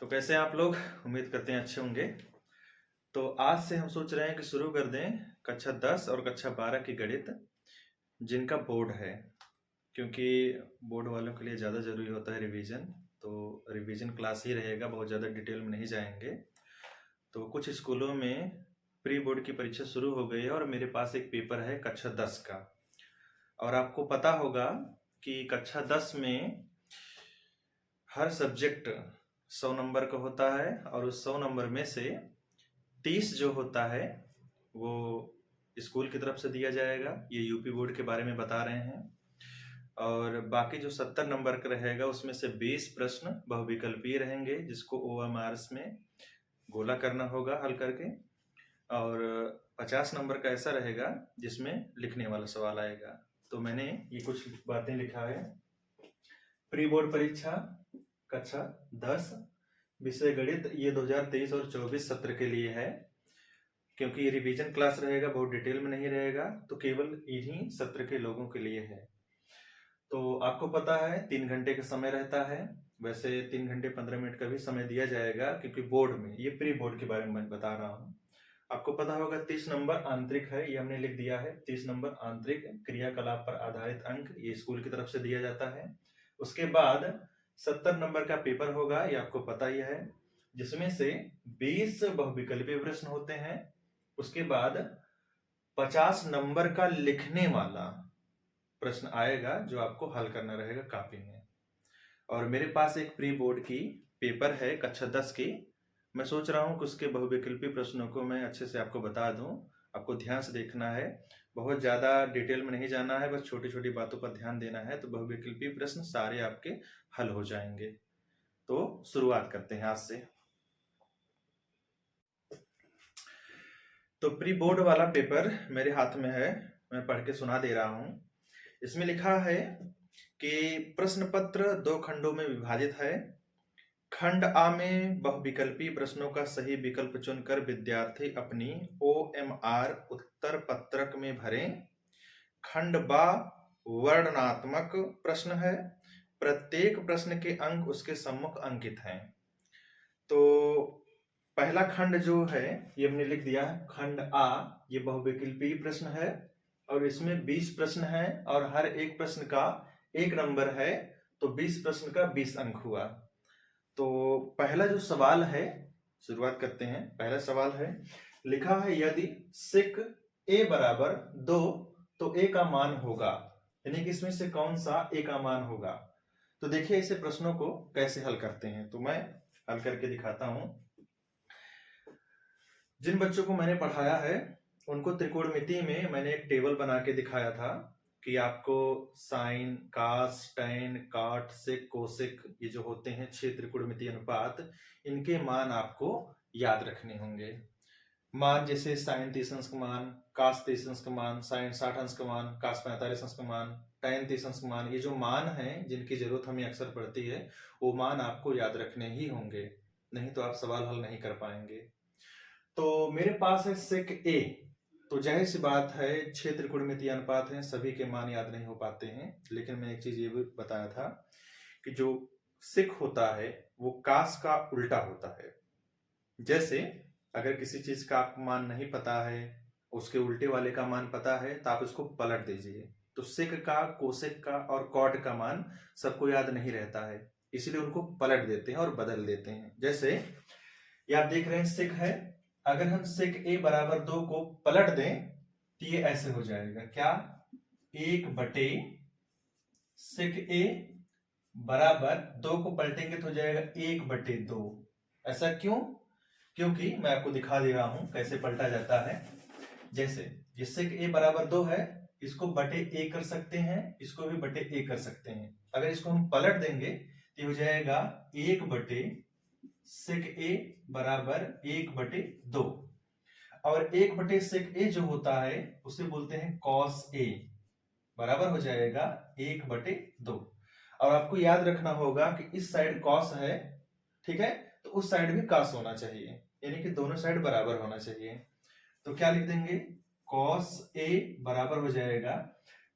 तो कैसे हैं आप लोग? उम्मीद करते हैं अच्छे होंगे। तो आज से हम सोच रहे हैं कि शुरू कर दें कक्षा 10 और कक्षा 12 की गणित, जिनका बोर्ड है। क्योंकि बोर्ड वालों के लिए ज़्यादा ज़रूरी होता है रिवीजन। तो रिवीजन क्लास ही रहेगा, बहुत ज़्यादा डिटेल में नहीं जाएंगे। तो कुछ स्कूलों में प्री बोर्ड की परीक्षा शुरू हो गई है और मेरे पास एक पेपर है कक्षा 10 का। और आपको पता होगा कि कक्षा 10 में हर सब्जेक्ट 100 नंबर का होता है और उस 100 नंबर में से 30 जो होता है वो स्कूल की तरफ से दिया जाएगा। ये यूपी बोर्ड के बारे में बता रहे हैं। और बाकी जो 70 नंबर का रहेगा उसमें से 20 प्रश्न बहुविकल्पीय रहेंगे, जिसको OMRs में गोला करना होगा हल करके। और 50 नंबर का ऐसा रहेगा जिसमें लिखने वाला सवाल आएगा। तो मैंने ये कुछ बातें लिखा है। प्री बोर्ड परीक्षा कक्षा 10 विषय गणित, ये 2023 और 24 सत्र के लिए है। क्योंकि ये रिवीजन क्लास रहेगा, बहुत डिटेल में नहीं रहेगा, तो केवल इन्हीं सत्र के लोगों के लिए है। तो आपको पता है 3 घंटे का समय रहता है। वैसे 3 घंटे 15 मिनट का भी समय दिया जाएगा, क्योंकि बोर्ड में, ये प्री बोर्ड के बारे में मैं बता रहा हूँ। आपको पता होगा 30 नंबर आंतरिक है, ये हमने लिख दिया है। 30 नंबर आंतरिक क्रियाकलाप पर आधारित अंक, ये स्कूल की तरफ से दिया जाता है। उसके बाद 70 नंबर का पेपर होगा, ये आपको पता ही है, जिसमें से 20 बहुविकल्पीय प्रश्न होते हैं। उसके बाद 50 नंबर का लिखने वाला प्रश्न आएगा, जो आपको हल करना रहेगा कॉपी में। और मेरे पास एक प्री बोर्ड की पेपर है कक्षा 10 की। मैं सोच रहा हूँ कि उसके बहुविकल्पी प्रश्नों को मैं अच्छे से आपको बता दूं। आपको ध्यान से देखना है, बहुत ज़्यादा डिटेल में नहीं जाना है, बस छोटी छोटी बातों पर ध्यान देना है। तो बहुविकल्पी प्रश्न सारे आपके हल हो जाएंगे। तो शुरुआत करते हैं आज से। तो प्री बोर्ड वाला पेपर मेरे हाथ में है, मैं पढ़ के सुना दे रहा हूँ। इसमें लिखा है कि प्रश्न पत्र 2 खंडों में विभाजित है। खंड आ में बहुविकल्पी प्रश्नों का सही विकल्प चुनकर विद्यार्थी अपनी OMR उत्तर पत्रक में भरें। खंड बा वर्णनात्मक प्रश्न है, प्रत्येक प्रश्न के अंक उसके सम्मुख अंकित हैं। तो पहला खंड जो है ये हमने लिख दिया है, खंड आ, ये बहुविकल्पी प्रश्न है और इसमें 20 प्रश्न है और हर एक प्रश्न का 1 नंबर है, तो 20 प्रश्न का 20 अंक हुआ। तो पहला जो सवाल है, शुरुआत करते हैं। पहला सवाल है, लिखा है यदि sec a बराबर 2 तो a का मान होगा, यानी कि इसमें से कौन सा a का मान होगा। तो देखिए इसे प्रश्नों को कैसे हल करते हैं, तो मैं हल करके दिखाता हूं। जिन बच्चों को मैंने पढ़ाया है उनको त्रिकोणमिति में मैंने एक टेबल बना के दिखाया था कि आपको साइन, कास, टैन, काट, सेक, कोसेक, ये जो होते हैं 6 त्रिकोणमितीय अनुपात, इनके मान आपको याद रखने होंगे। मान जैसे साइन 30 अंश का मान, कास 30 अंश का मान, साइन 60 अंश का मान, कास 45 अंश का मान, टैन 30 अंश का मान, ये जो मान है जिनकी जरूरत हमें अक्सर पड़ती है, वो मान आपको याद रखने ही होंगे, नहीं तो आप सवाल हल नहीं कर पाएंगे। तो मेरे पास है सेक ए, तो जाहिर सी बात है 6 त्रिकोणमितीय अनुपात हैं, सभी के मान याद नहीं हो पाते हैं। लेकिन मैं एक चीज ये भी बताया था कि जो सेक होता है वो कास का उल्टा होता है। जैसे अगर किसी चीज का आपको मान नहीं पता है, उसके उल्टे वाले का मान पता है, तो आप उसको पलट दीजिए। तो सेक का, कोसेक का और कॉट का मान सबको याद नहीं रहता है, इसलिए उनको पलट देते हैं और बदल देते हैं। जैसे ये आप देख रहे हैं सेक है, अगर हम सेक a बराबर 2 को पलट दें तो ये ऐसे हो जाएगा, क्या, 1 बटे सेक a बराबर 2 को पलटेंगे तो हो जाएगा 1 बटे 2। ऐसा क्यों? क्योंकि मैं आपको दिखा दे रहा हूं कैसे पलटा जाता है। जैसे ये सेक a बराबर 2 है, इसको बटे a कर सकते हैं, इसको भी बटे a कर सकते हैं। अगर इसको हम पलट देंगे तो हो जाएगा 1 बटे सेक a बराबर 1 बटे 2। और 1 बटे सेक a जो होता है उसे बोलते हैं कॉस a, बराबर हो जाएगा 1 बटे 2। और आपको याद रखना होगा कि इस साइड कॉस है, ठीक है, तो उस साइड भी कॉस होना चाहिए, यानी कि दोनों साइड बराबर होना चाहिए। तो क्या लिख देंगे, कॉस a बराबर हो जाएगा,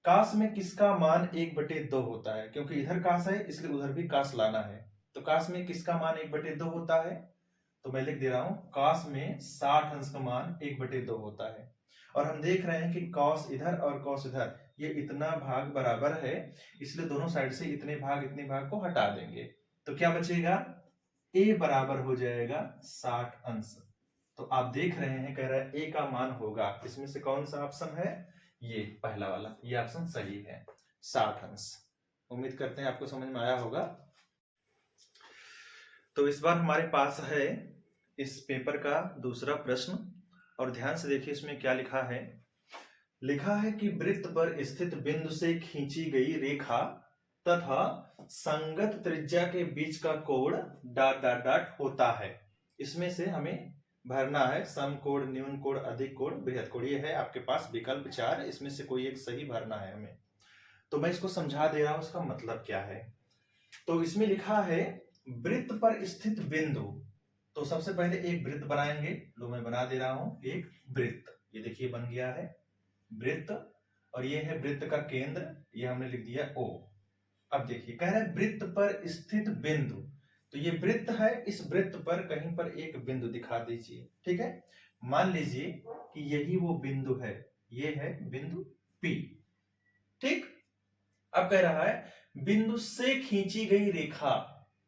कास में किसका मान 1 बटे 2 होता है, क्योंकि इधर कास है इसलिए उधर भी कास लाना है, तो cos में किसका मान 1/2 होता है? तो मैं लिख दे रहा हूं cos में 60 अंश का मान 1/2 होता है। और हम देख रहे हैं कि cos इधर और cos इधर ये इतना भाग बराबर है, इसलिए दोनों साइड से इतने भाग को हटा देंगे। तो क्या बचेगा? a बराबर हो जाएगा 60 अंश। तो आप देख रहे हैं, कह रहा है a का मान होगा, इसमें से कौन सा ऑप्शन है? ये पहला वाला, ये ऑप्शन सही है, 60 अंश। उम्मीद करते हैं आपको समझ में आया होगा। तो इस बार हमारे पास है इस पेपर का दूसरा प्रश्न, और ध्यान से देखिए इसमें क्या लिखा है। लिखा है कि वृत्त पर स्थित बिंदु से खींची गई रेखा तथा संगत त्रिज्या के बीच का कोण ... होता है। इसमें से हमें भरना है सम कोण, न्यून कोण, अधिक कोण, बृहद कोण। ये है आपके पास विकल्प 4, इसमें से कोई एक सही भरना है हमें। तो मैं इसको समझा दे रहा हूं उसका मतलब क्या है। तो इसमें लिखा है वृत्त पर स्थित बिंदु, तो सबसे पहले एक वृत्त बनाएंगे। लो मैं बना दे रहा हूं एक वृत्त, ये देखिए बन गया है वृत्त, और ये है वृत्त का केंद्र, ये हमने लिख दिया O। अब देखिए कह रहा है वृत्त पर स्थित बिंदु, तो ये वृत्त है, इस वृत्त पर कहीं पर एक बिंदु दिखा दीजिए। ठीक है, मान लीजिए कि यही वो बिंदु है, ये है बिंदु P। ठीक, अब कह रहा है बिंदु से खींची गई रेखा,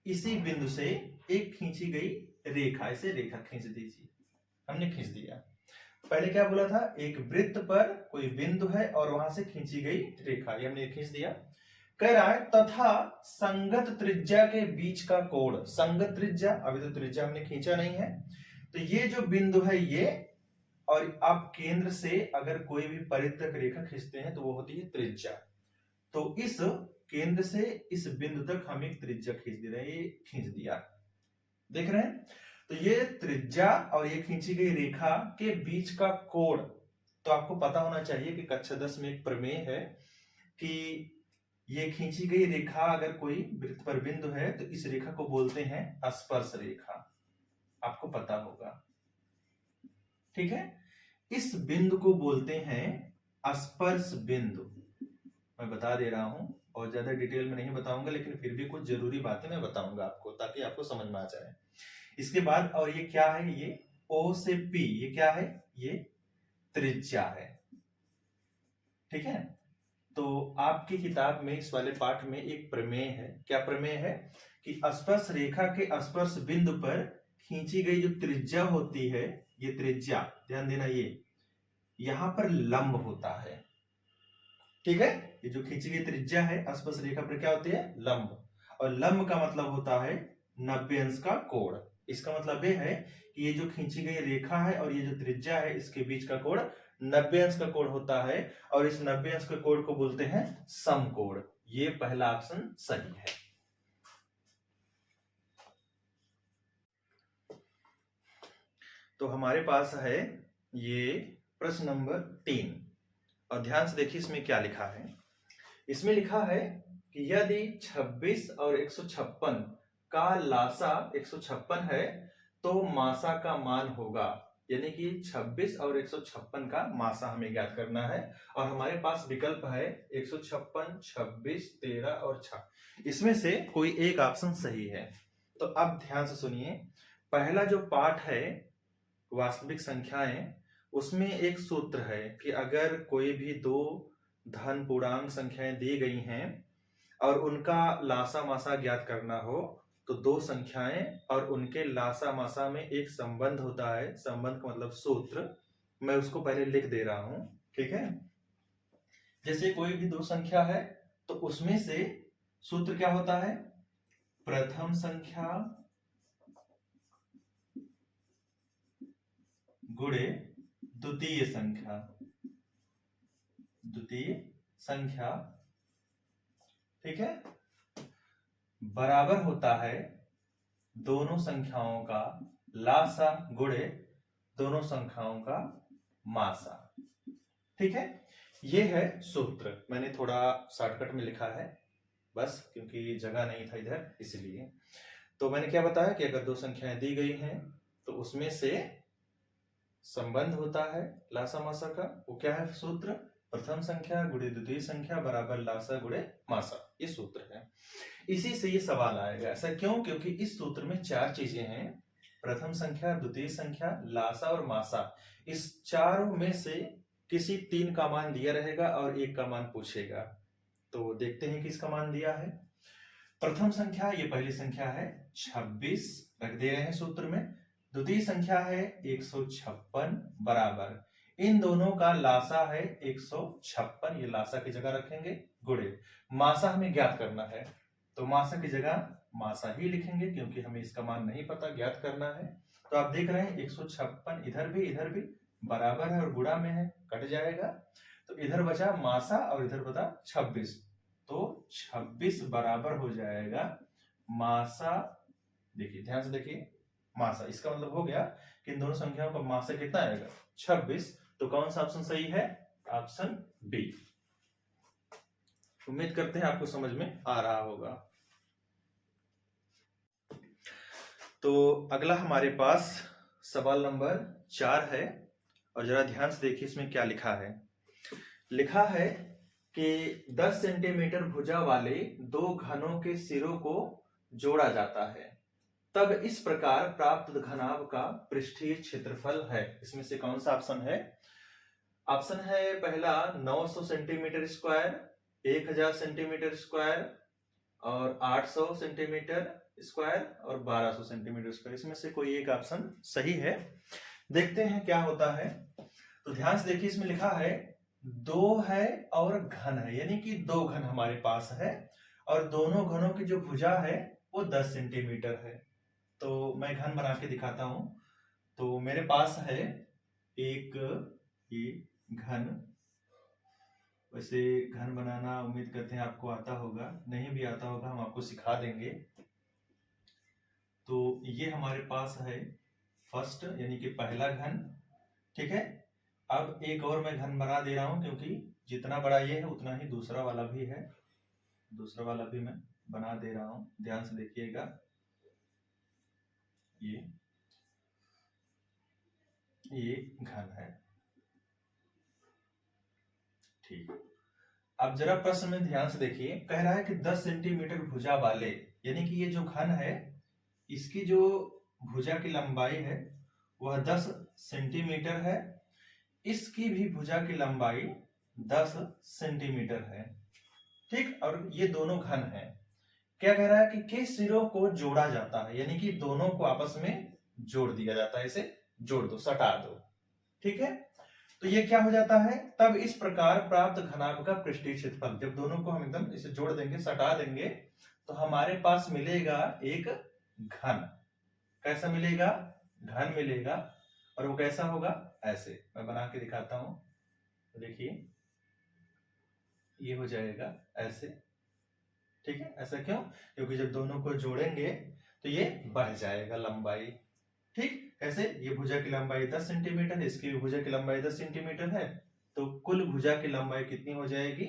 इसी बिंदु से एक खींची गई रेखा, इसे रेखा खींच दीजिए। हमने खींच दिया। पहले क्या बोला था? एक वृत्त पर कोई बिंदु है और वहां से खींची गई रेखा, ये हमने खींच दिया। कह रहा है तथा संगत त्रिज्या के बीच का कोण, संगत त्रिज्या, अभी तो त्रिज्या हमने खींचा नहीं है, तो ये जो बिंदु है ये, और आप केंद्र से अगर कोई भी परितक रेखा खींचते हैं तो वो होती है त्रिज्या। तो इस केंद्र से इस बिंदु तक हम एक त्रिज्या खींच दे रहे हैं, ये खींच दिया, देख रहे हैं। तो ये त्रिज्या और ये खींची गई रेखा के बीच का कोण, तो आपको पता होना चाहिए कि कक्षा 10 में एक प्रमेय है कि ये खींची गई रेखा अगर कोई वृत्त पर बिंदु है तो इस रेखा को बोलते हैं स्पर्श रेखा, आपको पता होगा। ठीक है, इस बिंदु को बोलते हैं स्पर्श बिंदु। मैं बता दे रहा हूं, और ज्यादा डिटेल में नहीं बताऊंगा, लेकिन फिर भी कुछ जरूरी बातें मैं बताऊंगा आपको, ताकि आपको समझ में आ जाए। इसके बाद, और ये क्या है? ये O से P, ये क्या है? ये त्रिज्या है। ठीक है, तो आपकी किताब में इस वाले पाठ में एक प्रमेय है। क्या प्रमेय है? कि स्पर्श रेखा के स्पर्श बिंदु पर खींची गई जो त्रिज्या होती है, ये त्रिज्या, ध्यान देना, ये यहां पर लंब होता है। ठीक है, ये जो खींची गई त्रिज्या है स्पर्श रेखा पर क्या होती है? लंब। और लंब का मतलब होता है 90 अंश का कोण। इसका मतलब ये है कि ये जो खींची गई रेखा है और ये जो त्रिज्या है, इसके बीच का कोण 90 अंश का कोण होता है, और इस 90 अंश के कोण को बोलते हैं समकोण। ये पहला ऑप्शन सही है। तो हमारे पास है ये प्रश्न नंबर 3, और ध्यान से देखिए इसमें क्या लिखा है। इसमें लिखा है कि यदि 26 और 156 का लासा 156 है तो मासा का मान होगा, यानी कि 26 और 156 का मासा हमें ज्ञात करना है। और हमारे पास विकल्प है 156, 26, 13 और 6, इसमें से कोई एक ऑप्शन सही है। तो अब ध्यान से सुनिए, पहला जो पाठ है वास्तविक संख्याएं, उसमें एक सूत्र है कि अगर कोई भी दो धन पूर्णांक संख्याएं दी गई हैं और उनका लासा मासा ज्ञात करना हो, तो दो संख्याएं और उनके लासा मासा में एक संबंध होता है। संबंध का मतलब सूत्र, मैं उसको पहले लिख दे रहा हूं। ठीक है, जैसे कोई भी दो संख्या है तो उसमें से सूत्र क्या होता है? प्रथम संख्या गुणे द्वितीय संख्या, द्वितीय संख्या, ठीक है, बराबर होता है दोनों संख्याओं का लासा गुणे दोनों संख्याओं का मासा। ठीक है, ये है सूत्र। मैंने थोड़ा शॉर्टकट में लिखा है बस, क्योंकि जगह नहीं था इधर, इसलिए। तो मैंने क्या बताया कि अगर दो संख्याएं दी गई हैं तो उसमें से संबंध होता है लासा मासा का, वो क्या है सूत्र? प्रथम संख्या गुणे द्वितीय संख्या बराबर लासा गुणे मासा, ये सूत्र है। इसी से ये सवाल आएगा। ऐसा क्यों? क्योंकि इस सूत्र में चार चीजें हैं, प्रथम संख्या, द्वितीय संख्या, लासा और मासा। इस चारों में से किसी तीन का मान दिया रहेगा और एक का मान पूछेगा। तो देखते हैं किसका मान दिया है। प्रथम संख्या, ये पहली संख्या है 26, रख दे रहे हैं सूत्र में। द्वितीय संख्या है 156 बराबर, इन दोनों का लासा है 156, ये लासा की जगह रखेंगे, गुणे मासा हमें ज्ञात करना है, तो मासा की जगह मासा ही लिखेंगे क्योंकि हमें इसका मान नहीं पता, ज्ञात करना है। तो आप देख रहे हैं 156 इधर भी बराबर है और गुणा में है, कट जाएगा, तो इधर बचा मासा और इधर बचा 26, तो 26 बराबर हो जाएगा मासा। देखिए ध्यान से देखिए, मासा, इसका मतलब हो गया कि इन दोनों संख्याओं का मासा कितना आएगा 26। तो कौन सा ऑप्शन सही है? Option B. उम्मीद करते हैं आपको समझ में आ रहा होगा। तो अगला हमारे पास सवाल नंबर 4 है, और जरा ध्यान से देखिए इसमें क्या लिखा है। लिखा है कि 10 सेंटीमीटर भुजा वाले दो घनों के सिरों को जोड़ा जाता है, तब इस प्रकार प्राप्त घनाभ का पृष्ठीय क्षेत्रफल है। इसमें से कौन सा ऑप्शन है? ऑप्शन है पहला 900 सेंटीमीटर स्क्वायर, 1000 सेंटीमीटर स्क्वायर, और 800 सेंटीमीटर स्क्वायर और 1200 सेंटीमीटर स्क्वायर। इसमें से कोई एक ऑप्शन सही है। देखते हैं क्या होता है। तो ध्यान से देखिए, इसमें लिखा है दो है और घन है, यानी कि दो घन हमारे पास है और दोनों घनों की जो भुजा है वो 10 सेंटीमीटर है। तो मैं घन बना के दिखाता हूं। तो मेरे पास है एक ये घन, वैसे घन बनाना उम्मीद करते हैं आपको आता होगा, नहीं भी आता होगा हम आपको सिखा देंगे। तो ये हमारे पास है फर्स्ट, यानी कि पहला घन, ठीक है। अब एक और मैं घन बना दे रहा हूं क्योंकि जितना बड़ा ये है उतना ही दूसरा वाला भी है, दूसरा वाला भी मैं बना दे रहा हूं, ध्यान से देखिएगा। ये घन है, ठीक। अब जरा प्रश्न में ध्यान से देखिए, कह रहा है कि 10 सेंटीमीटर भुजा वाले, यानी कि ये जो घन है इसकी जो भुजा की लंबाई है वह 10 सेंटीमीटर है, इसकी भी भुजा की लंबाई 10 सेंटीमीटर है, ठीक। और ये दोनों घन है। क्या कह रहा है कि सिरों को जोड़ा जाता है, यानी कि दोनों को आपस में जोड़ दिया जाता है, इसे जोड़ दो, सटा दो, ठीक है। तो ये क्या हो जाता है? तब इस प्रकार प्राप्त घनाभ का पृष्ठीय क्षेत्रफल, जब दोनों को हम एकदम इसे जोड़ देंगे, सटा देंगे, तो हमारे पास मिलेगा एक घन। कैसा मिलेगा? घन मिलेगा। और वो कैसा होगा? ऐसे मैं बना के दिखाता हूं, तो देखिए ये हो जाएगा ऐसे, ठीक है। ऐसा क्यों? क्योंकि जब दोनों को जोड़ेंगे तो ये बढ़ जाएगा लंबाई, ठीक। कैसे? ये भुजा की लंबाई 10 सेंटीमीटर है, इसकी भी भुजा की लंबाई 10 सेंटीमीटर है, तो कुल भुजा की लंबाई कितनी हो जाएगी?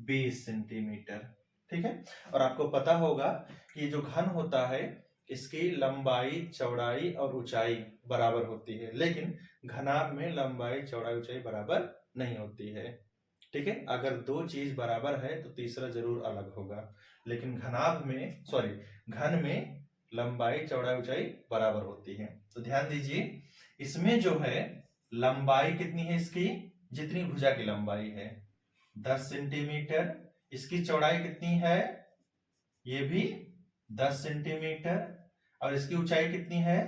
20 सेंटीमीटर, ठीक है। और आपको पता होगा कि जो घन होता है इसकी लंबाई, चौड़ाई और ऊंचाई बराबर होती है, लेकिन घनाभ में लंबाई, चौड़ाई, ऊंचाई बराबर नहीं होती है, ठीक है। अगर दो चीज बराबर है तो तीसरा जरूर अलग होगा, लेकिन घनाभ में, सॉरी, घन में लंबाई, चौड़ाई, ऊंचाई बराबर होती है। तो ध्यान दीजिए, इसमें जो है लंबाई कितनी है इसकी? जितनी भुजा की लंबाई है 10 सेंटीमीटर, इसकी चौड़ाई कितनी है? ये भी 10 सेंटीमीटर, और इसकी ऊंचाई कितनी है?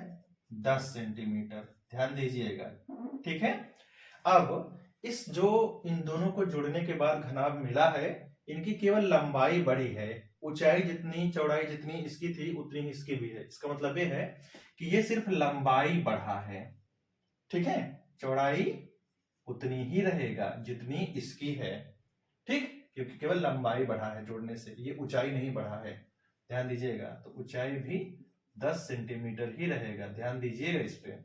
10 सेंटीमीटर, ध्यान दीजिएगा, ठीक है। अब इस जो इन दोनों को जोड़ने के बाद घनाभ मिला है, इनकी केवल लंबाई बढ़ी है, ऊंचाई जितनी, चौड़ाई जितनी इसकी थी उतनी ही इसकी भी है। इसका मतलब ये है कि ये सिर्फ लंबाई बढ़ा है, ठीक है, चौड़ाई उतनी ही रहेगा जितनी इसकी है, ठीक, क्योंकि केवल लंबाई बढ़ा है जोड़ने से, ये ऊंचाई नहीं बढ़ा है, ध्यान दीजिएगा। तो ऊंचाई भी 10 सेंटीमीटर ही रहेगा, ध्यान दीजिएगा इस पे।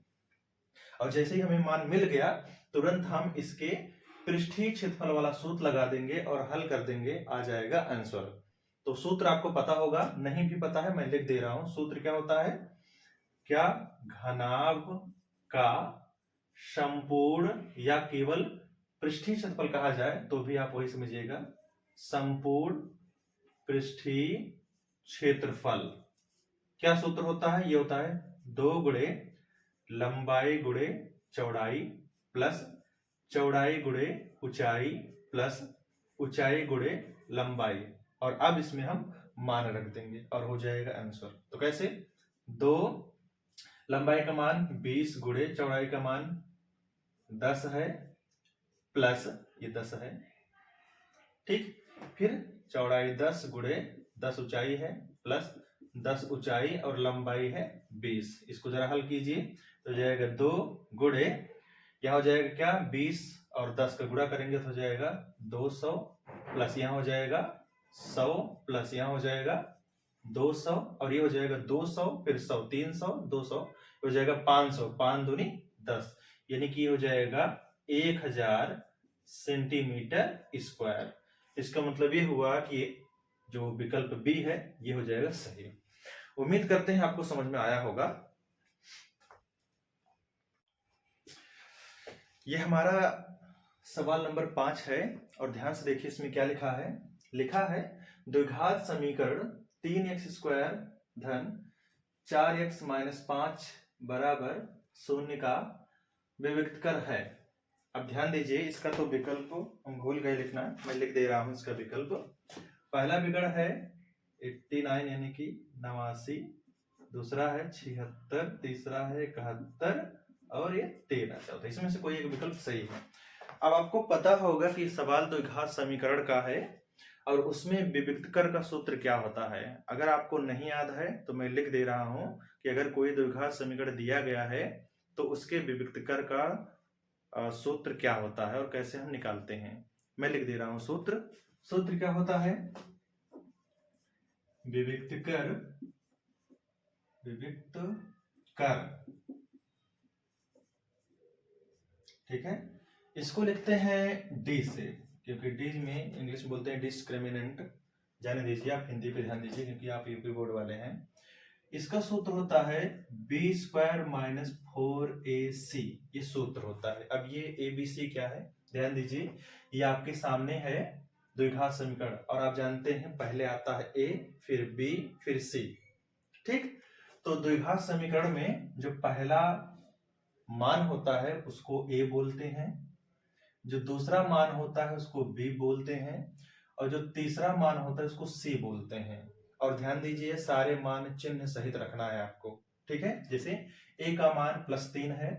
और जैसे ही हमें मान मिल गया, तुरंत हम इसके पृष्ठीय क्षेत्रफल वाला सूत्र लगा देंगे और हल कर देंगे, आ जाएगा आंसर। तो सूत्र आपको पता होगा, नहीं भी पता है मैं लिख दे रहा हूं। सूत्र क्या होता है? क्या घनाभ का संपूर्ण या केवल पृष्ठीय क्षेत्रफल कहा जाए तो भी आप वही समझिएगा, संपूर्ण पृष्ठीय क्षेत्रफल। क्या सूत्र होता है? ये होता है 2 गुणे लंबाई गुणे चौड़ाई प्लस चौड़ाई गुणे ऊंचाई प्लस ऊंचाई गुणे लंबाई, और अब इसमें हम मान रख देंगे और हो जाएगा आंसर। तो कैसे? 2 लंबाई का मान 20 गुणे चौड़ाई का मान 10 है प्लस ये 10 है, ठीक। फिर चौड़ाई 10 गुणे 10 ऊंचाई है प्लस 10 ऊंचाई और लंबाई है 20। इसको जरा हल कीजिए तो जाएगा 2 गुणे, यहाँ हो जाएगा क्या 20 और 10 का गुणा करेंगे तो हो जाएगा 200 प्लस यहाँ हो जाएगा 100 प्लस यहाँ हो जाएगा 200 और ये हो जाएगा 200 फिर 100 300 200 हो जाएगा 500, 5 दूनी 10, यानी कि हो जाएगा 1000 सेंटीमीटर स्क्वायर। इसका मतलब ये हुआ कि जो विकल्प बी है ये हो जाएगा सही। उम्मीद करते हैं आपको समझ में आया होगा। ये हमारा सवाल नंबर 5 है और ध्यान से देखिए इसमें क्या लिखा है। लिखा है द्विघात समीकरण 3x स्क्वायर धन 4x माइनस 5 बराबर 0 का विविक्तकर है। अब ध्यान दीजिए, इसका तो विकल्प हम भूल गए लिखना, मैं लिख दे रहा हूं इसका विकल्प। पहला विकर्ण है 89 यानी कि 89, दूसरा है 76, तीसरा है 71 और ये 13, चौथा। इसमें से कोई एक विकल्प सही है। अब आपको पता होगा कि सवाल द्विघात समीकरण का है और उसमें विविक्तकर का सूत्र क्या होता है। अगर आपको नहीं याद है तो मैं लिख दे रहा हूं कि अगर कोई द्विघात समीकरण दिया गया है तो उसके विविक्तकर का सूत्र क्या होता है और कैसे हम निकालते हैं। मैं लिख दे रहा हूं सूत्र क्या होता है? विविक्तकर ठीक है। इसको लिखते हैं डी से, क्योंकि डी में इंग्लिश में बोलते हैं डिस्क्रिमिनेंट। जाने दीजिए, आप हिंदी पे ध्यान दीजिए क्योंकि आप यूपी बोर्ड वाले हैं। इसका सूत्र होता है बी स्क्वायर माइनस 4ac, ये सूत्र होता है। अब ये ABC क्या है? ध्यान दीजिए, ये आपके सामने है द्विघात समीकरण और आप जानते हैं पहले आता है A फिर B फिर C, ठीक। तो द्विघात समीकरण में जो पहला मान होता है उसको A बोलते हैं, जो दूसरा मान होता है उसको B बोलते हैं और जो तीसरा मान होता है उसको C बोलते हैं। और ध्यान दीजिए सारे मान चिन्ह सहित रखना है आपको, ठीक है। जैसे A का मान +3 है,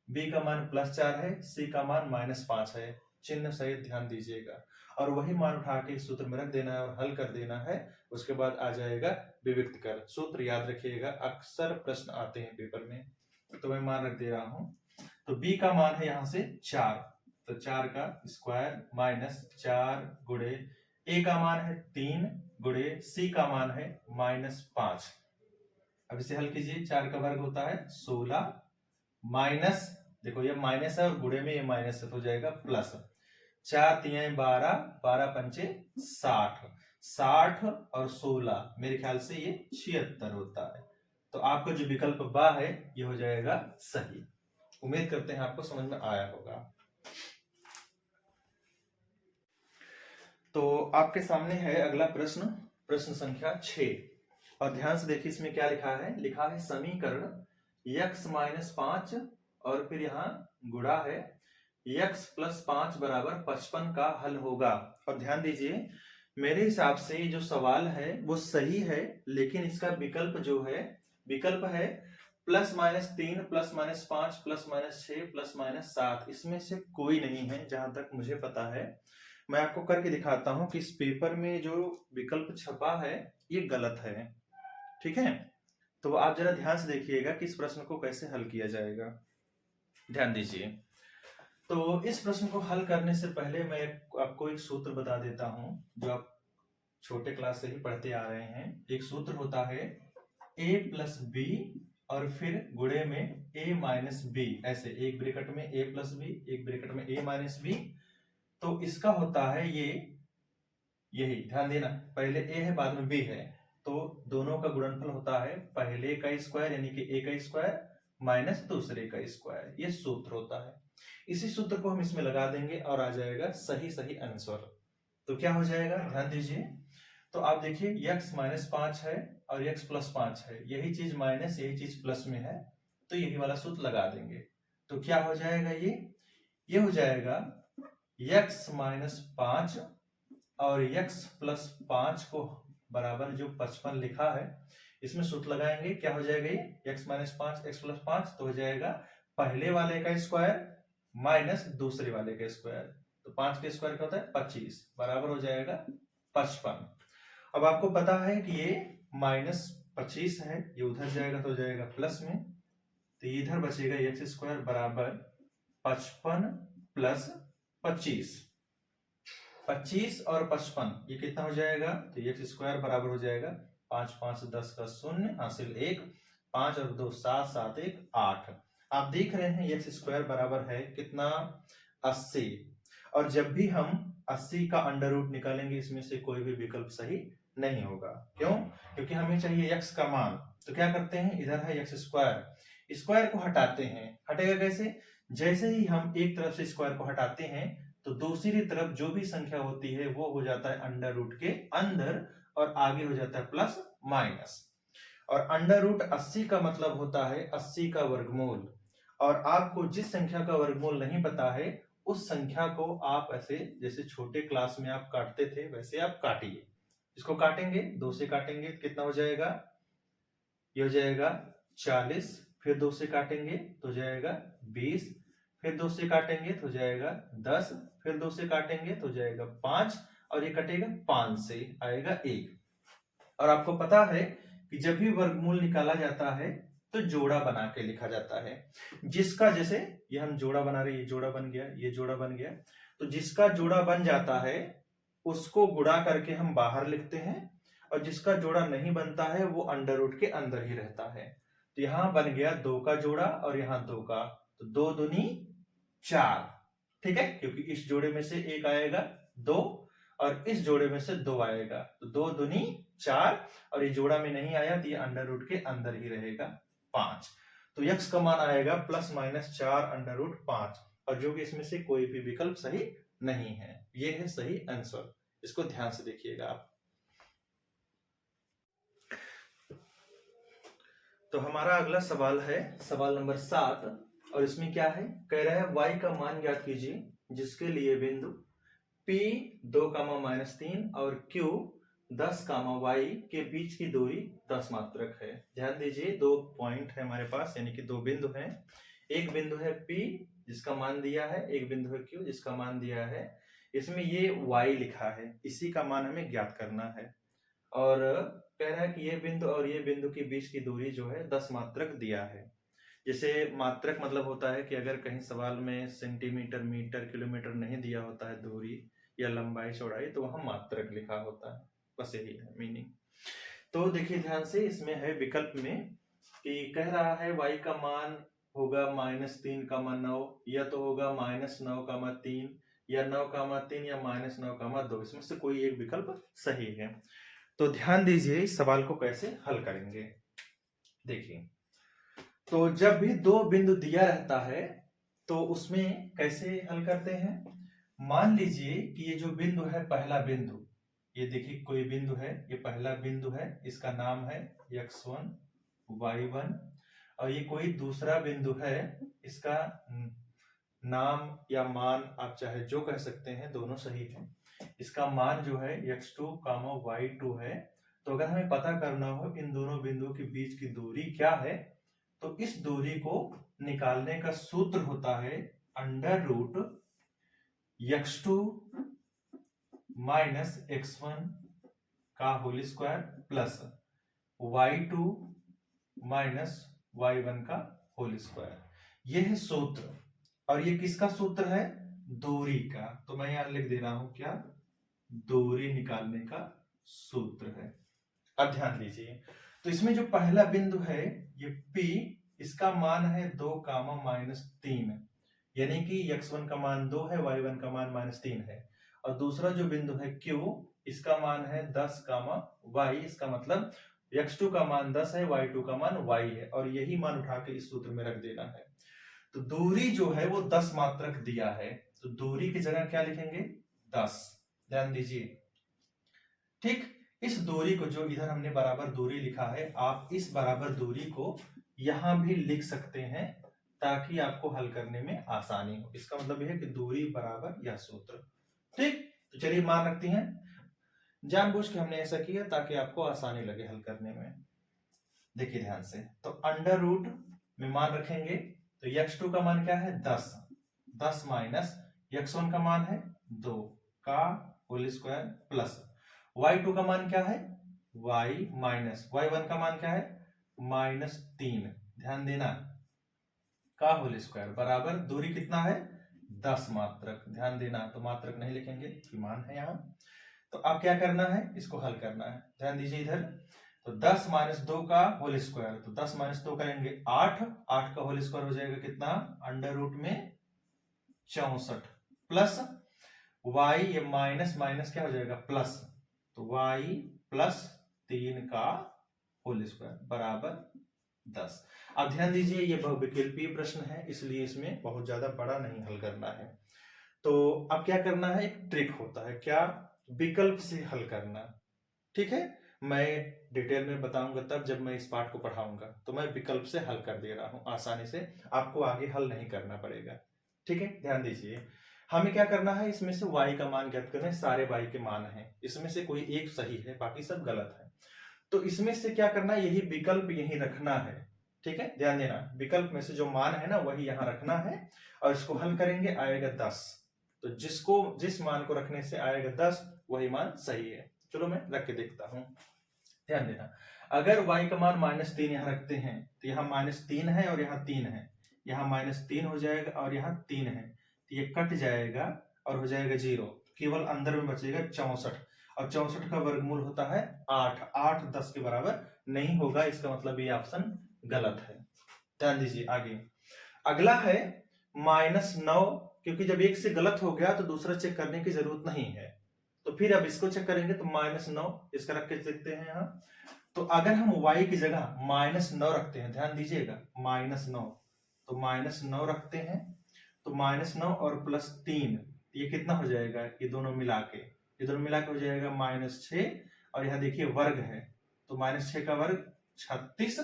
B का मान +4 है, C का मान -5 है, चिन्ह सहित ध्यान दीजिएगा और वही मान उठा के सूत्र में रख देना है और हल कर देना है। उसके बाद आ जाएगा विविक्तकर। सूत्र याद रखिएगा, अक्सर प्रश्न आते हैं पेपर में। तो मैं मान रख दे रहा हूं। तो B का मान है यहां से 4, तो 4 का स्क्वायर माइनस 4 गुणे A का मान है 3 गुणे C का मान है -5। अब इसे हल कीजिए, 4 का वर्ग होता है 16 माइनस, देखो ये माइनस है और गुणे में ये माइनस है तो हो जाएगा प्लस। 4 3 12, 12 पंचे 60, 60 और 16 मेरे ख्याल से ये 76 होता है। तो आपका जो विकल्प बा है ये हो जाएगा सही। उम्मीद करते हैं आपको समझ में आया होगा। तो आपके सामने है अगला प्रश्न, प्रश्न संख्या 6 और ध्यान से देखिए इसमें क्या लिखा है। लिखा है समीकरण x माइनस 5 और फिर यहाँ गुणा है x प्लस 5 बराबर 55 का हल होगा। और ध्यान दीजिए मेरे हिसाब से जो सवाल है वो सही है, लेकिन इसका विकल्प जो है विकल्प है +-3 +-5 +-6 +-7, इसमें से कोई नहीं है जहां तक मुझे पता है। मैं आपको करके दिखाता हूं कि इस पेपर में जो विकल्प छपा है ये गलत है, ठीक है। तो आप जरा ध्यान से देखिएगा कि इस प्रश्न को कैसे हल किया जाएगा। ध्यान दीजिए, तो इस प्रश्न को हल करने से पहले मैं आपको एक सूत्र बता देता हूं जो आप छोटे क्लास से ही पढ़ते आ रहे हैं। एक सूत्र होता है a प्लस बी और फिर गुणे में a माइनस बी, ऐसे एक ब्रैकेट में a प्लस बी एक ब्रैकेट में a माइनस बी। तो इसका होता है ये यही, ध्यान देना, पहले a है बाद में b है, तो दोनों का गुणनफल होता है पहले का स्क्वायर यानी कि a का स्क्वायर माइनस दूसरे का स्क्वायर, ये सूत्र होता है। इसी सूत्र को हम इसमें लगा देंगे और आ जाएगा सही आंसर। तो क्या हो जाएगा, ध्यान दीजिए, तो आप देखिए x माइनस 5 है और x प्लस 5 है, यही चीज माइनस यही चीज प्लस में है, तो यही वाला सूत्र लगा देंगे। तो क्या हो जाएगा, ये हो जाएगा x माइनस 5 और x प्लस 5 को बराबर जो 55 लिखा है, इसमें सूत्र लगाएंगे, क्या हो जाएगा ये x माइनस 5 x प्लस 5, तो हो जाएगा पहले वाले का स्क्वायर माइनस दूसरे वाले का स्क्वायर, तो 5 का स्क्वायर क्या होता है 25, बराबर हो जाएगा 55। अब आपको पता है कि ये माइनस 25 है, ये उधर जाएगा तो हो जाएगा प्लस में, तो इधर बचेगा एक्स स्क्वायर बराबर 55 प्लस 25, 25 और 55 ये कितना हो जाएगा, तो एक्स स्क्वायर बराबर हो जाएगा 5 5 10 का 0 हासिल 1, 5 और 2 7 7 1 8। आप देख रहे हैं एक्स स्क्वायर बराबर है कितना 80, और जब भी हम 80 का अंडर रूट निकालेंगे इसमें से कोई भी विकल्प सही नहीं होगा। क्यों? क्योंकि हमें चाहिए x का मान, तो क्या करते हैं, इधर है एक्स स्क्वायर, स्क्वायर को हटाते हैं, हटेगा कैसे, जैसे ही हम एक तरफ से स्क्वायर को हटाते हैं तो दूसरी तरफ जो भी संख्या होती है वो हो जाता है अंडर रूट के अंदर और आगे हो जाता है प्लस माइनस। और अंडर रूट 80 का मतलब होता है 80 का वर्गमूल, और आपको जिस संख्या का वर्गमूल नहीं पता है उस संख्या को आप ऐसे जैसे छोटे क्लास में आप काटते थे वैसे आप काटिए। इसको काटेंगे, 2 से काटेंगे तो कितना हो जाएगा, ये हो जाएगा 40, फिर 2 से काटेंगे तो हो जाएगा 20, फिर 2 से काटेंगे तो हो जाएगा 10, फिर 2 से काटेंगे तो हो जाएगा 5, और ये कटेगा 5 से आएगा 1। और आपको पता है कि जब भी वर्गमूल निकाला जाता है तो जोड़ा बना के लिखा जाता है, जिसका जैसे ये हम जोड़ा बना रहे, ये जोड़ा बन गया, ये जोड़ा बन गया, तो जिसका जोड़ा बन जाता है उसको गुणा करके हम बाहर लिखते हैं, और जिसका जोड़ा नहीं बनता है वो अंडर रूट के अंदर ही रहता है। तो यहां बन गया 2 का जोड़ा और यहां 2 का, तो 2 दूनी 4, ठीक है, क्योंकि इस जोड़े में से एक आएगा 2 और इस जोड़े में से 2 आएगा, तो 2 दूनी 4, और ये जोड़ा में नहीं आया तो ये अंडर रूट के अंदर ही रहेगा 5। तो x का मान आएगा प्लस माइनस 4 अंडर रूट 5, और जो कि इसमें से कोई भी विकल्प सही नहीं है, ये है सही आंसर। इसको ध्यान से देखिएगा आप। तो हमारा अगला सवाल है सवाल नंबर 7, और इसमें क्या है, कह रहा है y का मान ज्ञात कीजिए जिसके लिए बिंदु P 2, -3 और Q 10, y के बीच की दूरी 10 मात्रक है। ध्यान दीजिए 2 पॉइंट है हमारे पास, यानी कि 2 बिंदु हैं, एक बिंदु है P जिसका मान दिया है, एक बिंदु है Q जिसका मान दिया है, इसमें ये y लिखा है, इसी का मान हमें ज्ञात करना है। और कह रहा है कि ये बिंदु और ये बिंदु के बीच की दूरी जो है 10 मात्रक दिया है। जैसे मात्रक मतलब होता है कि अगर कहीं सवाल में सेंटीमीटर, मीटर, किलोमीटर नहीं दिया होता है दूरी या लंबाई चौड़ाई, तो वहां मात्रक लिखा होता है, बस यही है मीनिंग। तो देखिए ध्यान से, इसमें है विकल्प में कि कह रहा है y का मान होगा -3, 9, या तो होगा -9, 3, या 9, 3 या -9, 2, इसमें से कोई एक विकल्प सही है। तो ध्यान दीजिए इस सवाल को कैसे हल करेंगे। देखिए, तो जब भी 2 बिंदु दिया रहता है तो उसमें कैसे हल करते हैं, मान लीजिए कि ये जो बिंदु है पहला बिंदु, ये देखिए कोई बिंदु है, ये पहला बिंदु है, इसका नाम है x1 y1, और ये कोई दूसरा बिंदु है, इसका नाम या मान आप चाहे जो कह सकते हैं, दोनों सही है, इसका मान जो है x2, y2 है। तो अगर हमें पता करना हो इन दोनों बिंदुओं के बीच की दूरी क्या है, तो इस दूरी को निकालने का सूत्र होता है under root x2 minus x1 का whole square plus y2 minus y1 का होल स्क्वायर, यह है सूत्र। और ये किसका सूत्र है, दूरी का, तो मैं यहां लिख दे रहा हूं क्या, दूरी निकालने का सूत्र है। अब ध्यान दीजिए, तो इसमें जो पहला बिंदु है ये P, इसका मान है 2, -3, यानी कि x1 का मान 2 है, y1 का मान -3 है। और दूसरा जो बिंदु है Q, इसका मान है 10, y, इसका मतलब x2 का मान 10 है, y2 का मान y है, और यही मान उठा के इस सूत्र में रख देना है। तो दूरी जो है वो 10 मात्रक दिया है, तो दूरी की जगह क्या लिखेंगे 10, ध्यान दीजिए, ठीक। इस दूरी को, जो इधर हमने बराबर दूरी लिखा है, आप इस बराबर दूरी को यहां भी लिख सकते हैं ताकि आपको हल करने में आसानी हो। इसका मतलब यह है कि दूरी बराबर यह सूत्र। ठीक, तो चलिए मान रखते हैं। जानबूझ के हमने ऐसा किया ताकि आपको आसानी लगे हल करने में। देखिए ध्यान से, तो अंडर रूट में मान रखेंगे तो x2 का मान क्या है 10, 10 माइनस x1 का मान है 2 का होल स्क्वायर प्लस y2 का मान क्या है y माइनस y1 का मान क्या है -3, ध्यान देना, का होल स्क्वायर बराबर दूरी कितना है 10 मात्रक, ध्यान देना, तो मात्रक नहीं लिखेंगे कि मान है यहाँ। तो अब क्या करना है, इसको हल करना है, ध्यान दीजिए इधर। तो 10 माइनस 2 का होल स्क्वायर, तो 10 माइनस 2 करेंगे 8, 8 का होल स्क्वायर हो जाएगा कितना, अंडर रूट में 64 प्लस y, ये माइनस माइनस क्या हो जाएगा प्लस, तो y प्लस 3 का होल स्क्वायर बराबर 10। अब ध्यान दीजिए ये बहुविकल्पीय प्रश्न है, इसलिए इसमें बहुत ज्यादा बड़ा नहीं हल करना है। तो अब क्या करना है, एक ट्रिक होता है, क्या, विकल्प से हल करना। ठीक है, मैं डिटेल में बताऊंगा तब जब मैं इस पार्ट को पढ़ाऊंगा, तो मैं विकल्प से हल कर दे रहा हूं आसानी से, आपको आगे हल नहीं करना पड़ेगा। ठीक है, ध्यान दीजिए, हमें क्या करना है, इसमें से y का मान ज्ञात करना है, सारे y के मान हैं, इसमें से कोई एक सही है बाकी सब गलत है। तो इसमें से क्या करना है, यही विकल्प यही रखना है। ठीक है, ध्यान देना, विकल्प में से जो मान है ना वही यहां रखना है और इसको हल करेंगे, आएगा 10। तो जिस मान को रखने से आएगा 10 वही मान सही है। चलो मैं रख के देखता हूं, ध्यान देना। अगर y का मान -3 यहां रखते हैं तो यहाँ -3 है और यहाँ 3 है, यहाँ -3 हो जाएगा और यहाँ 3 है, तो ये कट जाएगा और हो जाएगा 0, केवल अंदर में बचेगा 64, और 64 का वर्गमूल होता है 8, 8 10 के बराबर नहीं होगा, इसका मतलब ये ऑप्शन गलत है। ध्यान दीजिए आगे, अगला है -9, क्योंकि जब एक से गलत हो गया तो दूसरा चेक करने की जरूरत नहीं है, तो फिर अब इसको चेक करेंगे, तो -9 इसका रख के देखते हैं यहाँ। तो अगर हम y की जगह -9 रखते हैं, ध्यान दीजिएगा, -9, तो -9 रखते हैं, तो -9 और +3, ये कितना हो जाएगा, ये दोनों मिला के हो जाएगा -6, और यहाँ देखिए वर्ग है, तो -6 का वर्ग 36,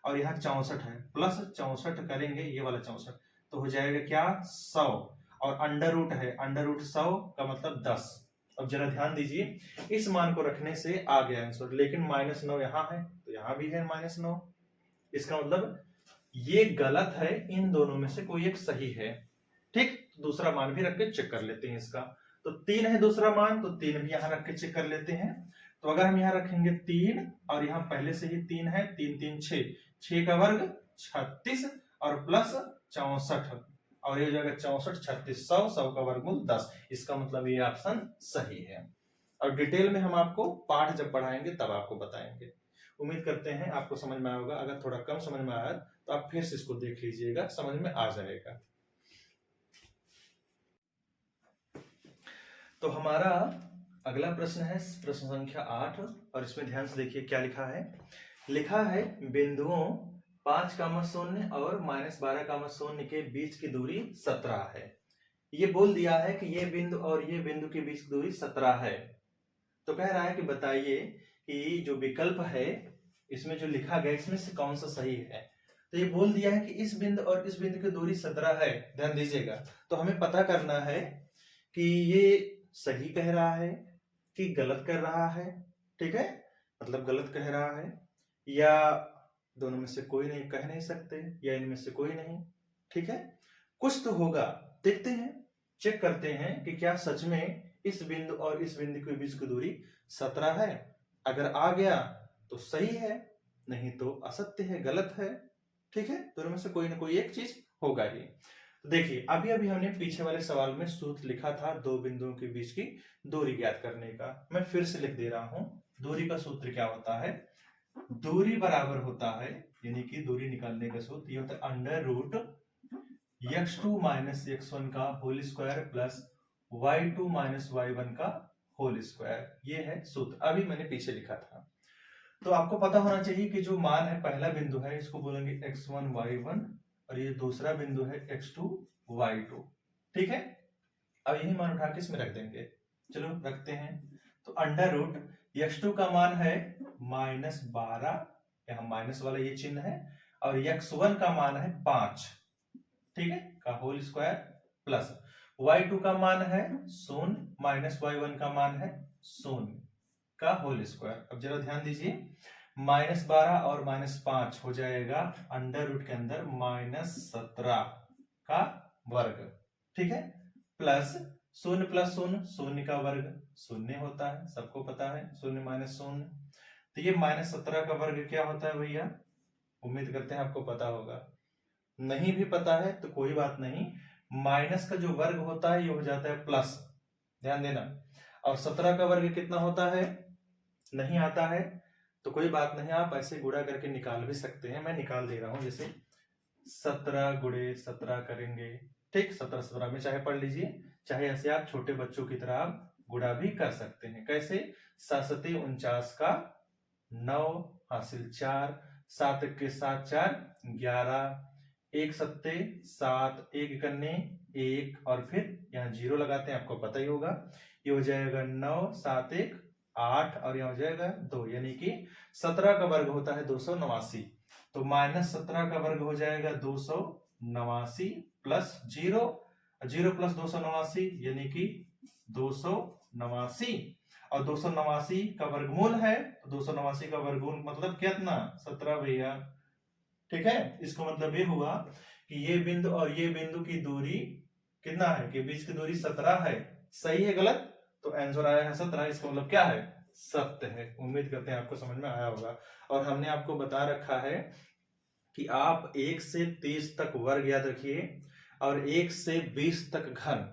और यहाँ 64 है, प्लस 64 करेंगे, ये वाला 64, तो हो जाएगा क्या 100, और अंडर रूट है, अंडर रूट 100 का मतलब 10। अब जरा ध्यान दीजिए, इस मान को रखने से आ गया आंसर, लेकिन -9 यहाँ है तो यहाँ भी है -9, इसका मतलब ये गलत है, इन दोनों में से कोई एक सही है। ठीक, दूसरा मान भी रख के चेक कर लेते हैं इसका, तो 3 है दूसरा मान, तो 3 भी यहाँ रख के चेक कर लेते हैं। तो अगर हम यहाँ रखेंगे 3 और यहाँ पहले से ही 3 है, 3 3 6, 6 का वर्ग 36 और प्लस 64, और ये हो जाएगा 64 36 100, 100 का वर्गमूल 10, इसका मतलब ये ऑप्शन सही है। और डिटेल में हम आपको पाठ जब पढ़ाएंगे तब आपको बताएंगे। उम्मीद करते हैं आपको समझ में आएगा, अगर थोड़ा कम समझ में आया तो आप फिर से इसको देख लीजिएगा, समझ में आ जाएगा। तो हमारा अगला प्रश्न है प्रश्न संख्या 8, और इसमें ध्यान से देखिए क्या लिखा है। लिखा है बिंदुओं 5,0 और -12,0 के बीच की दूरी 17 है। ये बोल दिया है कि ये बिंदु और ये बिंदु के बीच की दूरी 17 है। तो कह रहा है कि बताइए कि जो विकल्प है इसमें जो लिखा गया इसमें से कौन सा सही है। तो ये बोल दिया है कि इस बिंदु और इस बिंदु की दूरी 17 है, ध्यान दीजिएगा। तो हमें पता करना है कि ये सही कह रहा है कि गलत कर रहा है। ठीक है, मतलब गलत कह रहा है या दोनों में से कोई नहीं, कह नहीं सकते, या इनमें से कोई नहीं। ठीक है, कुछ तो होगा, देखते हैं, चेक करते हैं कि क्या सच में इस बिंदु और इस बिंदु के बीच की दूरी 17 है। अगर आ गया तो सही है, नहीं तो असत्य है, गलत है। ठीक है, दोनों में से कोई ना कोई एक चीज होगा ही। तो देखिए अभी अभी हमने पीछे वाले सवाल में सूत्र लिखा था दो बिंदुओं के बीच की दूरी ज्ञात करने का, मैं फिर से लिख दे रहा हूं। दूरी का सूत्र क्या होता है, दूरी बराबर होता है, यानी कि दूरी निकालने का सूत्र ये होता है under root x2 minus x1 का whole square plus y2 minus y1 का होल स्क्वायर, ये है सूत्र, अभी मैंने पीछे लिखा था। तो आपको पता होना चाहिए कि जो मान है पहला बिंदु है इसको बोलेंगे x1 y1, और ये दूसरा बिंदु है x2 y2। ठीक है, अब यही मान उठा के इसमें रख देंगे। चलो रखते हैं, तो अंडर रूट x2 का मान है -12, यहाँ माइनस वाला ये चिन्ह है, और x1 का मान है 5, ठीक है, का होल स्क्वायर, प्लस y2 का मान है 0 माइनस y1 का मान है 0 का होल स्क्वायर। अब जरा ध्यान दीजिए, -12 और -5 हो जाएगा अंडर रूट के अंदर -17 का वर्ग, ठीक है, प्लस 0 प्लस 0 0 का वर्ग 0 होता है, सबको पता है, 0 माइनस 0। तो ये -17 का वर्ग क्या होता है भैया, उम्मीद करते हैं आपको पता होगा, नहीं भी पता है तो कोई बात नहीं, माइनस का जो वर्ग होता है ये हो जाता है प्लस, ध्यान देना। और 17 का वर्ग कितना होता है, नहीं आता है तो कोई बात नहीं, आप ऐसे गुणा करके निकाल भी सकते हैं, मैं निकाल दे रहा हूं, जैसे 17 गुणे 17 करेंगे, ठीक, 17 17 में चाहे पढ़ लीजिए, चाहे ऐसे आप छोटे बच्चों की तरह आप गुणा भी कर सकते हैं। कैसे, 7 49 का 9 हासिल 4, 7 के 7 4 11, 1 7 7, 1 कन्ने 1, और फिर यहाँ 0 लगाते हैं, आपको पता ही होगा, ये हो जाएगा 9 7 1 8, और यहाँ हो जाएगा 2, यानी कि 17 का वर्ग होता है 289, तो -17 का वर्ग हो जाएगा 289 प्लस 0, 0 प्लस 289 यानी कि 289, और 289 का वर्गमूल है, तो 289 का वर्गमूल मतलब कितना, 17 भैया, ठीक है। इसको मतलब ये हुआ कि ये बिंदु और ये बिंदु की दूरी कितना है, कि बीच की दूरी 17 है, सही है गलत, तो आंसर आया है 17, इसका मतलब क्या है, सत्य है। उम्मीद करते हैं आपको समझ में आया होगा। और हमने आपको बता रखा है कि आप 1 से 30 तक वर्ग याद रखिए, और 1 से 20 तक घन,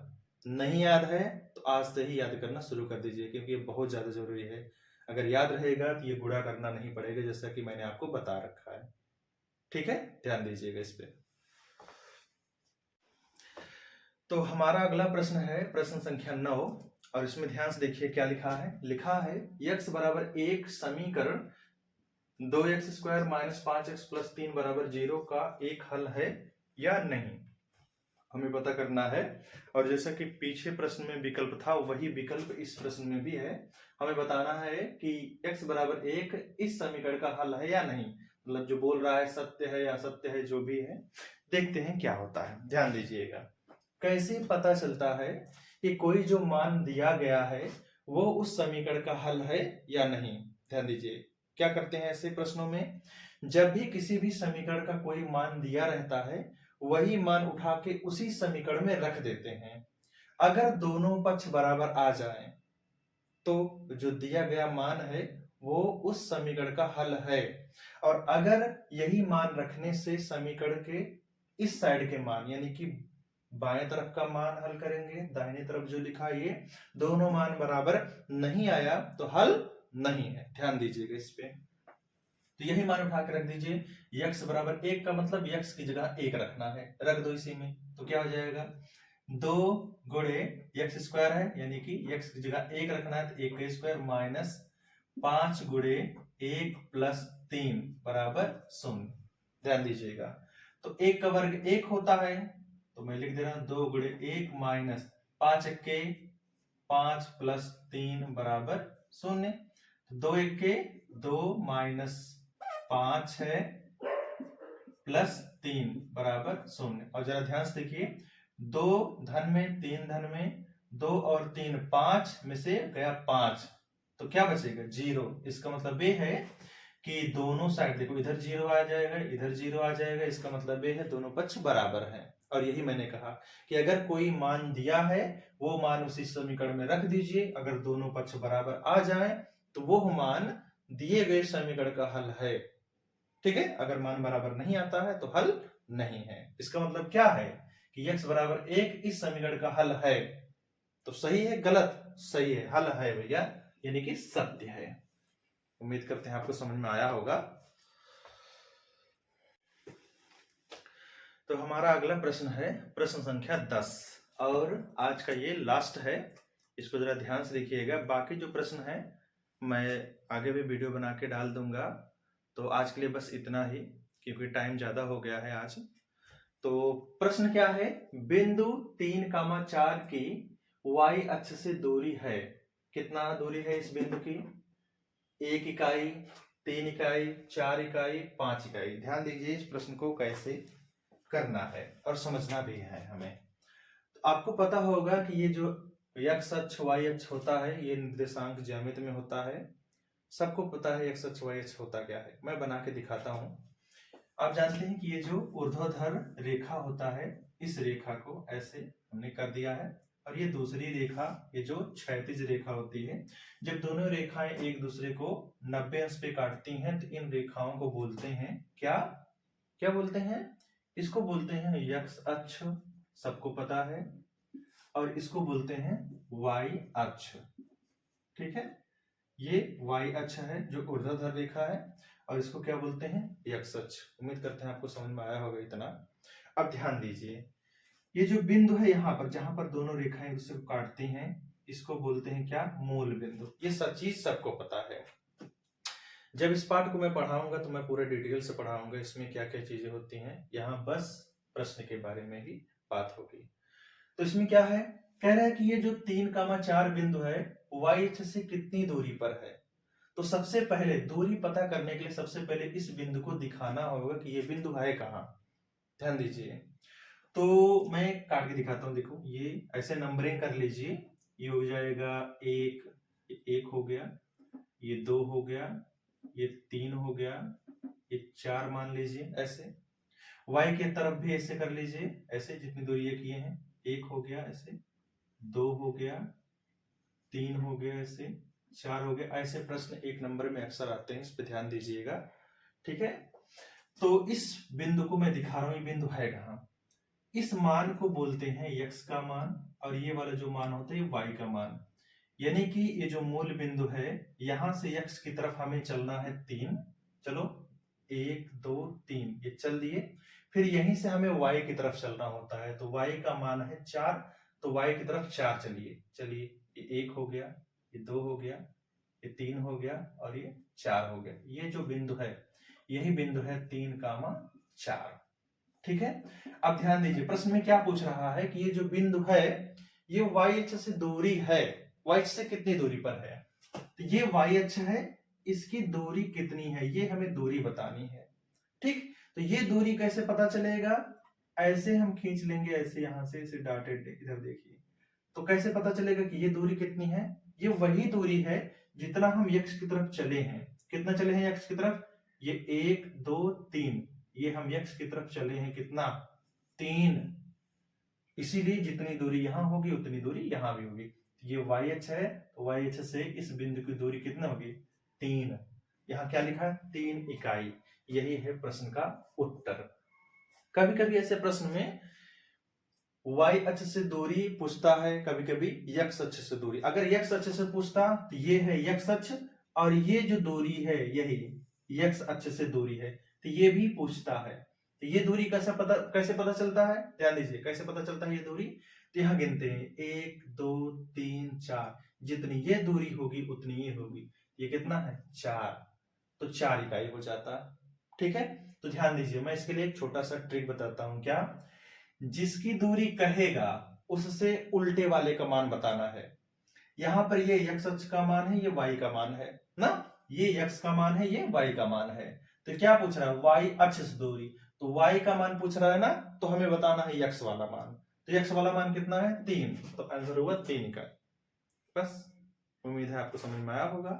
नहीं याद है तो आज से ही याद करना शुरू कर दीजिए, क्योंकि ये बहुत ज्यादा जरूरी है। अगर याद रहेगा तो ये गुणा करना नहीं पड़ेगा, जैसा कि मैंने आपको बता रखा है, ठीक है, ध्यान दीजिएगा इस पे। तो हमारा अगला प्रश्न है प्रश्न संख्या 9, और इसमें ध्यान से देखिए क्या लिखा है। लिखा है x बराबर 1 समीकरण 2x square minus 5x plus 3 बराबर 0 का एक हल है या नहीं, हमें पता करना है। और जैसा कि पीछे प्रश्न में विकल्प था, वही विकल्प इस प्रश्न में भी है। हमें बताना है कि x बराबर 1 इस समीकरण का हल है या नहीं, मतलब जो बोल रहा है सत्य है या असत्य है, जो भी है, देखते हैं क्या होता है। ध्यान दीजिएगा, कैसे पता चलता है कि कोई जो मान दिया गया है वो उस समीकरण का हल है या नहीं। ध्यान दीजिए, क्या करते हैं ऐसे प्रश्नों में, जब भी किसी भी समीकरण का कोई मान दिया रहता है, वही मान उठा के उसी समीकरण में रख देते हैं। अगर दोनों पक्ष बराबर आ जाएं, तो जो दिया गया मान है वो उस समीकरण का हल है। और अगर यही मान रखने से समीकरण के इस साइड के मान, यानी कि बाएं तरफ का मान हल करेंगे, दाहिने तरफ जो लिखा है ये दोनों मान बराबर नहीं आया तो हल नहीं है। ध्यान दीजिएगा इस पे, तो यही मान उठा के रख दीजिए। x बराबर 1 का मतलब x की जगह 1 रखना है, रख दो इसी में, तो क्या हो जाएगा, 2 गुणे x स्क्वायर है, यानी कि x की जगह 1 रखना है, तो 1 का स्क्वायर माइनस 5 गुणे 1 प्लस 3 बराबर 0। ध्यान दीजिएगा, तो 1 का वर्ग 1 होता है, तो मैं लिख दे रहा हूं 2 गुणे 1 माइनस 5 के 5 प्लस 3 बराबर 0। 2 1 के 2 माइनस 5 है प्लस 3 बराबर 0। और जरा ध्यान से देखिए, 2 धन में 3 धन में 2 और 3 5 में से गया 5, तो क्या बचेगा 0। इसका मतलब ये है कि दोनों साइड देखो, इधर 0 आ जाएगा, इधर 0 आ जाएगा, इसका मतलब ये है दोनों पक्ष बराबर हैं। और यही मैंने कहा कि अगर कोई मान दिया है वो मान उसी समीकरण में रख दीजिए, अगर दोनों पक्ष बराबर आ जाए तो वो मान दिए गए समीकरण का हल है, ठीक है। अगर मान बराबर नहीं आता है तो हल नहीं है। इसका मतलब क्या है कि x बराबर 1 इस समीकरण का हल है, तो सही है गलत, सही है, हल है भैया, यानी कि सत्य है। उम्मीद करते हैं आपको समझ में आया होगा। तो हमारा अगला प्रश्न है प्रश्न संख्या 10, और आज का ये लास्ट है, इसको जरा ध्यान से देखिएगा। बाकी जो प्रश्न है मैं आगे भी वीडियो बना के डाल दूंगा, तो आज के लिए बस इतना ही, क्योंकि टाइम ज्यादा हो गया है आज। तो प्रश्न क्या है, बिंदु 3,4 की y अक्ष से दूरी है, कितना दूरी है इस बिंदु की, 1 इकाई, 3 इकाई, 4 इकाई, 5 इकाई। ध्यान दीजिए इस प्रश्न को कैसे करना है और समझना भी है हमें। तो आपको पता होगा कि ये जो x अक्ष y अक्ष होता है ये निर्देशांक ज्यामिति में होता है। सबको पता है x अक्ष y अक्ष होता क्या है। मैं बना के दिखाता हूं। आप जानते हैं कि ये जो ऊर्ध्वाधर रेखा होता है इस रेखा को ऐसे हमने कर दिया है, और ये दूसरी रेखा ये जो क्षैतिज रेखा होती है, जब दोनों रेखाएं एक दूसरे को 90 अंश पे काटती हैं तो इन रेखाओं को बोलते हैं क्या क्या बोलते हैं? इसको बोलते हैं x अक्ष, सबको पता है, और इसको बोलते हैं y अक्ष। ठीक है, ये y अक्ष है जो ऊर्ध्वाधर रेखा है, और इसको क्या बोलते हैं? x अक्ष। उम्मीद करते हैं आपको समझ में आया होगा इतना। अब ध्यान दीजिए ये जो बिंदु है यहाँ पर जहां पर दोनों रेखाएं उससे काटती हैं इसको बोलते हैं क्या? मूल बिंदु। ये सब चीज सबको पता है। जब इस पाठ को मैं पढ़ाऊंगा तो मैं पूरे डिटेल से पढ़ाऊंगा इसमें क्या क्या चीजें होती हैं। यहाँ बस प्रश्न के बारे में ही बात होगी। तो इसमें क्या है, कह रहा है कि ये जो 3,4 बिंदु है y अक्ष से कितनी दूरी पर है। तो सबसे पहले दूरी पता करने के लिए सबसे पहले इस बिंदु को दिखाना होगा कि ये बिंदु है कहाँ। ध्यान दीजिए, तो मैं काट के दिखाता हूं। देखो ये ऐसे नंबरिंग कर लीजिए, ये हो जाएगा 1 हो गया, ये 2 हो गया, ये 3 हो गया, ये 4 मान लीजिए। ऐसे y के तरफ भी ऐसे कर लीजिए, ऐसे जितनी दूरी ये किए हैं। 1 हो गया, ऐसे 2 हो गया, 3 हो गया, ऐसे 4 हो गया। ऐसे प्रश्न 1 नंबर में अक्सर आते हैं, इस पे ध्यान दीजिएगा। ठीक है, तो इस बिंदु को मैं दिखा रहा हूं, ये बिंदु है कहाँ। इस मान को बोलते हैं x का मान, और ये वाला जो मान होता है y का मान। यानी कि ये जो मूल बिंदु है यहां से x की तरफ हमें चलना है 3। चलो 1 2 3 ये चल दिए। फिर यहीं से हमें y की तरफ चलना होता है, तो y का मान है 4, तो y की तरफ 4 चलिए ये 1 हो गया, ये 2 हो गया, ये 3 हो गया, और ये 4 हो गया। ये जो बिंदु है यही बिंदु है 3,4। ठीक है, अब ध्यान दीजिए प्रश्न में क्या पूछ रहा है कि ये जो बिंदु है ये y अक्ष से दूरी है, y अक्ष से कितनी दूरी पर है। तो ये y अक्ष है, इसकी दूरी कितनी है ये हमें दूरी बतानी है। ठीक, तो ये दूरी कैसे पता चलेगा? ऐसे हम खींच लेंगे, ऐसे यहां से इसे डॉटेड इधर देखिए, तो कैसे पता चलेगा कि ये दूरी कितनी है? ये वही दूरी है जितना हम x की तरफ चले हैं। कितना चले हैं x की तरफ? ये 1 2 3, ये हम x की तरफ चले हैं कितना? 3। इसीलिए जितनी दूरी यहां होगी उतनी दूरी यहां भी होगी। ये y अक्ष है, तो y अक्ष से इस बिंदु की दूरी कितना होगी? 3। यहाँ क्या लिखा है? 3 इकाई। यही है प्रश्न का उत्तर। कभी कभी ऐसे प्रश्न में y अक्ष से दूरी पूछता है, कभी कभी x अक्ष से दूरी। अगर x अक्ष से पूछता तो ये है x अक्ष, और ये जो दूरी है यही x अक्ष से दूरी है, तो ये भी पूछता है। तो ये दूरी कैसे पता चलता है? ध्यान दीजिए कैसे पता चलता है ये दूरी। तो यहाँ गिनते हैं 1 2 3 4, जितनी ये दूरी होगी उतनी ये होगी। ये कितना है? 4, तो 4 इकाई हो जाता है। ठीक है, तो ध्यान दीजिए मैं इसके लिए एक छोटा सा ट्रिक बताता हूं। क्या? जिसकी दूरी कहेगा उससे उल्टे वाले का मान बताना है। यहां पर ये x अक्ष का मान है, ये y का मान है ना, ये x का मान है, ये y का मान है। तो क्या पूछ रहा है? y अक्ष से दूरी, तो y का मान पूछ रहा है ना, तो हमें बताना है x वाला मान। तो x वाला मान कितना है? 3, तो आंसर हुआ 3 का। बस, उम्मीद है आपको समझ में आया होगा।